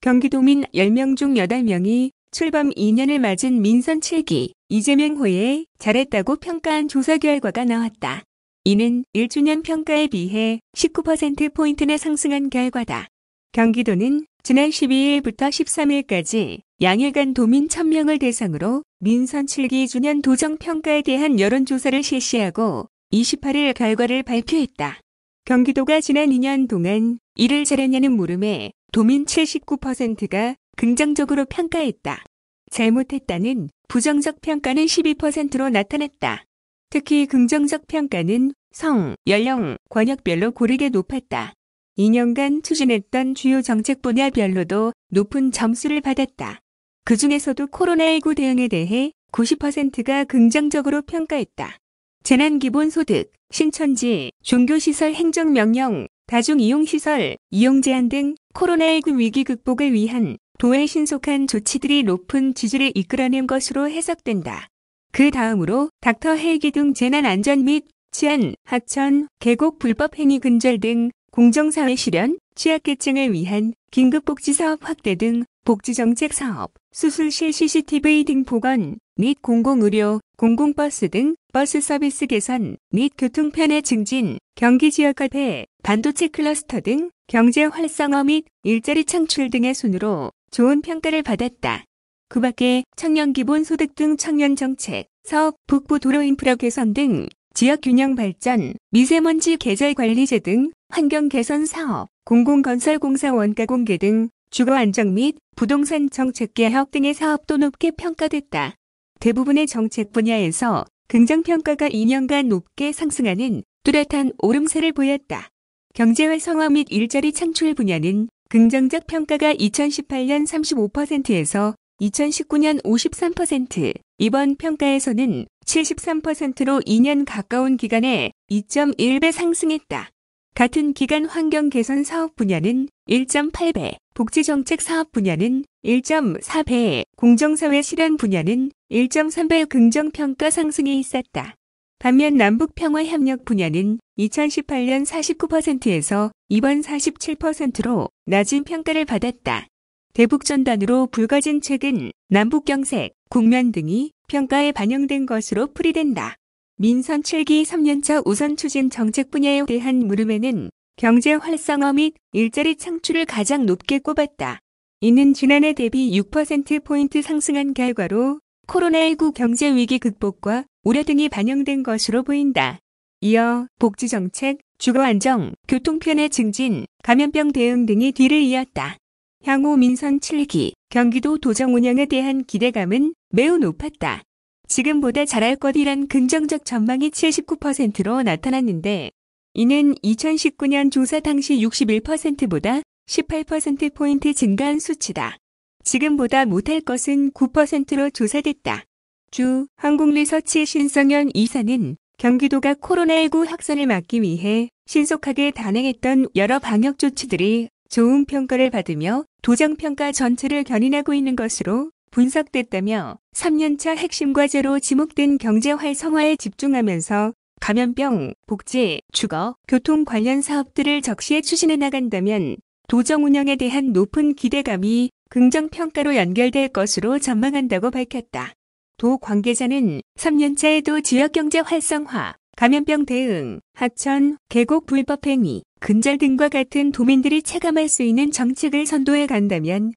경기도민 10명 중 8명이 출범 2년을 맞은 민선 7기 이재명 후에 잘했다고 평가한 조사 결과가 나왔다. 이는 1주년 평가에 비해 19%포인트나 상승한 결과다. 경기도는 지난 12일부터 13일까지 양일간 도민 1000명을 대상으로 민선 7기 주년 도정평가에 대한 여론조사를 실시하고 28일 결과를 발표했다. 경기도가 지난 2년 동안 일을 잘했냐는 물음에 도민 79%가 긍정적으로 평가했다. 잘못했다는 부정적 평가는 12%로 나타났다. 특히 긍정적 평가는 성, 연령, 권역별로 고르게 높았다. 2년간 추진했던 주요 정책 분야별로도 높은 점수를 받았다. 그 중에서도 코로나19 대응에 대해 90%가 긍정적으로 평가했다. 재난기본소득, 신천지, 종교시설 행정명령, 다중이용시설, 이용제한 등 코로나19 위기 극복을 위한 도의 신속한 조치들이 높은 지지를 이끌어낸 것으로 해석된다. 그 다음으로 닥터 헬기 등 재난안전 및 치안, 하천, 계곡 불법행위 근절 등 공정사회 실현, 취약계층을 위한 긴급복지사업 확대 등 복지정책 사업, 수술실 CCTV 등 복원 및 공공의료, 공공버스 등 버스 서비스 개선 및 교통편의 증진, 경기지역 화폐, 반도체 클러스터 등 경제 활성화 및 일자리 창출 등의 순으로 좋은 평가를 받았다. 그 밖에 청년 기본소득 등 청년 정책, 사업, 북부 도로 인프라 개선 등 지역 균형 발전, 미세먼지 계절 관리제 등 환경 개선 사업, 공공건설 공사 원가 공개 등 주거 안정 및 부동산 정책 개혁 등의 사업도 높게 평가됐다. 대부분의 정책 분야에서 긍정평가가 2년간 높게 상승하는 뚜렷한 오름세를 보였다. 경제 활성화 및 일자리 창출 분야는 긍정적 평가가 2018년 35%에서 2019년 53%, 이번 평가에서는 73%로 2년 가까운 기간에 2.1배 상승했다. 같은 기간 환경 개선 사업 분야는 1.8배, 복지정책 사업 분야는 1.4배, 공정사회 실현 분야는 1.3배 긍정평가 상승이 있었다. 반면 남북평화협력 분야는 2018년 49%에서 이번 47%로 낮은 평가를 받았다. 대북전단으로 불거진 최근 남북경색, 국면 등이 평가에 반영된 것으로 풀이된다. 민선 7기 3년차 우선 추진 정책 분야에 대한 물음에는 경제 활성화 및 일자리 창출을 가장 높게 꼽았다. 이는 지난해 대비 6%포인트 상승한 결과로 코로나19 경제 위기 극복과 우려 등이 반영된 것으로 보인다. 이어 복지정책, 주거안정, 교통편의 증진, 감염병 대응 등이 뒤를 이었다. 향후 민선 7기 경기도 도정 운영에 대한 기대감은 매우 높았다. 지금보다 잘할 것이란 긍정적 전망이 79%로 나타났는데 이는 2019년 조사 당시 61%보다 18%포인트 증가한 수치다. 지금보다 못할 것은 9%로 조사됐다. 주 한국리서치 신성현 이사는 경기도가 코로나19 확산을 막기 위해 신속하게 단행했던 여러 방역 조치들이 좋은 평가를 받으며 도정평가 전체를 견인하고 있는 것으로 분석됐다며 3년차 핵심 과제로 지목된 경제 활성화에 집중하면서 감염병, 복지, 주거, 교통 관련 사업들을 적시에 추진해 나간다면 도정 운영에 대한 높은 기대감이 긍정평가로 연결될 것으로 전망한다고 밝혔다. 도 관계자는 3년차에도 지역경제 활성화, 감염병 대응, 하천, 계곡 불법행위, 근절 등과 같은 도민들이 체감할 수 있는 정책을 선도해 간다면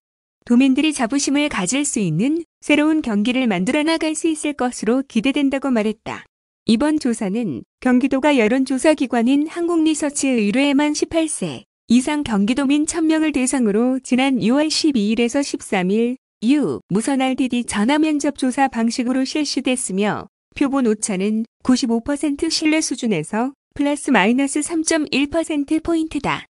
도민들이 자부심을 가질 수 있는 새로운 경기를 만들어 나갈 수 있을 것으로 기대된다고 말했다. 이번 조사는 경기도가 여론조사 기관인 한국리서치 의뢰만 18세 이상 경기도민 1000명을 대상으로 지난 6월 12일에서 13일 이후 무선 RDD 전화면접 조사 방식으로 실시됐으며 표본 오차는 95% 신뢰 수준에서 플러스 마이너스 3.1%포인트다.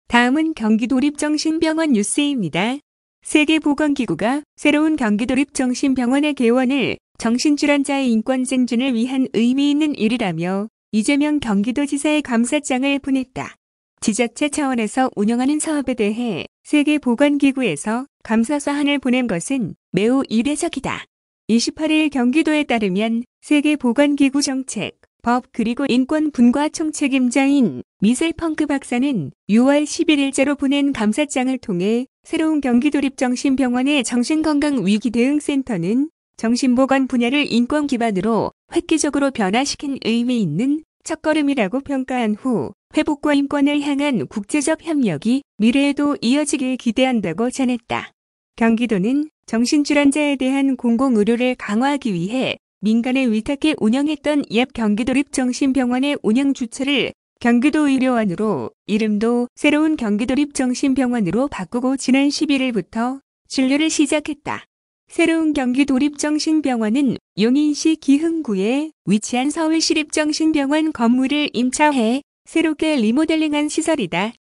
다음은 경기도립정신병원 뉴스입니다. 세계보건기구가 새로운 경기도립정신병원의 개원을 정신질환자의 인권 증진을 위한 의미 있는 일이라며 이재명 경기도지사의 감사장을 보냈다. 지자체 차원에서 운영하는 사업에 대해 세계보건기구에서 감사 사한을 보낸 것은 매우 이례적이다. 28일 경기도에 따르면 세계보건기구 정책, 법 그리고 인권 분과 총책임자인 미셀 펑크 박사는 6월 11일자로 보낸 감사장을 통해 새로운 경기도립정신병원의 정신건강위기대응센터는 정신보건 분야를 인권 기반으로 획기적으로 변화시킨 의미 있는 첫걸음이라고 평가한 후 회복과 인권을 향한 국제적 협력이 미래에도 이어지길 기대한다고 전했다. 경기도는 정신질환자에 대한 공공의료를 강화하기 위해 민간에 위탁해 운영했던 옛 경기도립정신병원의 운영 주체를 경기도의료원으로 이름도 새로운 경기도립정신병원으로 바꾸고 지난 11일부터 진료를 시작했다. 새로운 경기도립정신병원은 용인시 기흥구에 위치한 서울시립정신병원 건물을 임차해 새롭게 리모델링한 시설이다.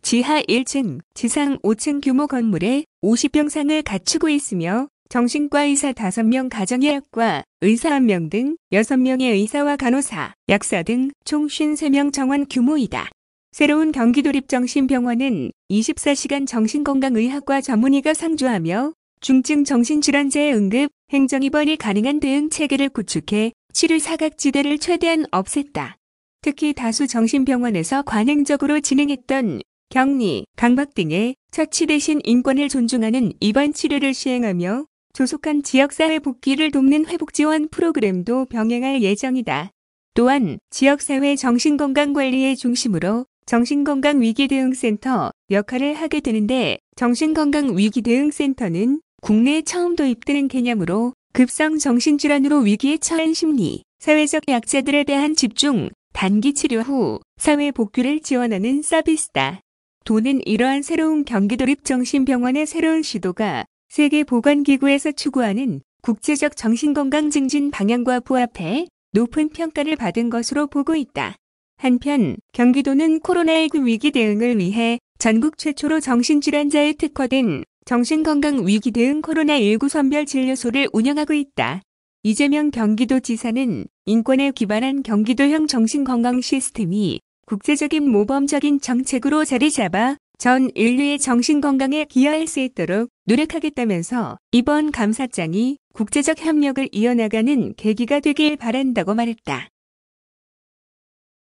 지하 1층, 지상 5층 규모 건물에 50병상을 갖추고 있으며 정신과 의사 5명, 가정의학과 의사 1명 등 6명의 의사와 간호사, 약사 등 총 53명 정원 규모이다. 새로운 경기도립정신병원은 24시간 정신건강의학과 전문의가 상주하며 중증 정신질환자의 응급, 행정입원이 가능한 대응 체계를 구축해 치료 사각지대를 최대한 없앴다. 특히 다수 정신병원에서 관행적으로 진행했던 격리, 강박 등의 처치 대신 인권을 존중하는 입원 치료를 시행하며 조속한 지역사회 복귀를 돕는 회복지원 프로그램도 병행할 예정이다. 또한 지역사회 정신건강관리의 중심으로 정신건강위기대응센터 역할을 하게 되는데 정신건강위기대응센터는 국내에 처음 도입되는 개념으로 급성 정신질환으로 위기에 처한 심리, 사회적 약자들에 대한 집중, 단기 치료 후 사회 복귀를 지원하는 서비스다. 도는 이러한 새로운 경기도립정신병원의 새로운 시도가 세계보건기구에서 추구하는 국제적 정신건강 증진 방향과 부합해 높은 평가를 받은 것으로 보고 있다. 한편 경기도는 코로나19 위기 대응을 위해 전국 최초로 정신질환자에 특화된 정신건강위기대응 코로나19 선별진료소를 운영하고 있다. 이재명 경기도지사는 인권에 기반한 경기도형 정신건강 시스템이 국제적인 모범적인 정책으로 자리 잡아 전 인류의 정신건강에 기여할 수 있도록 노력하겠다면서 이번 감사장이 국제적 협력을 이어나가는 계기가 되길 바란다고 말했다.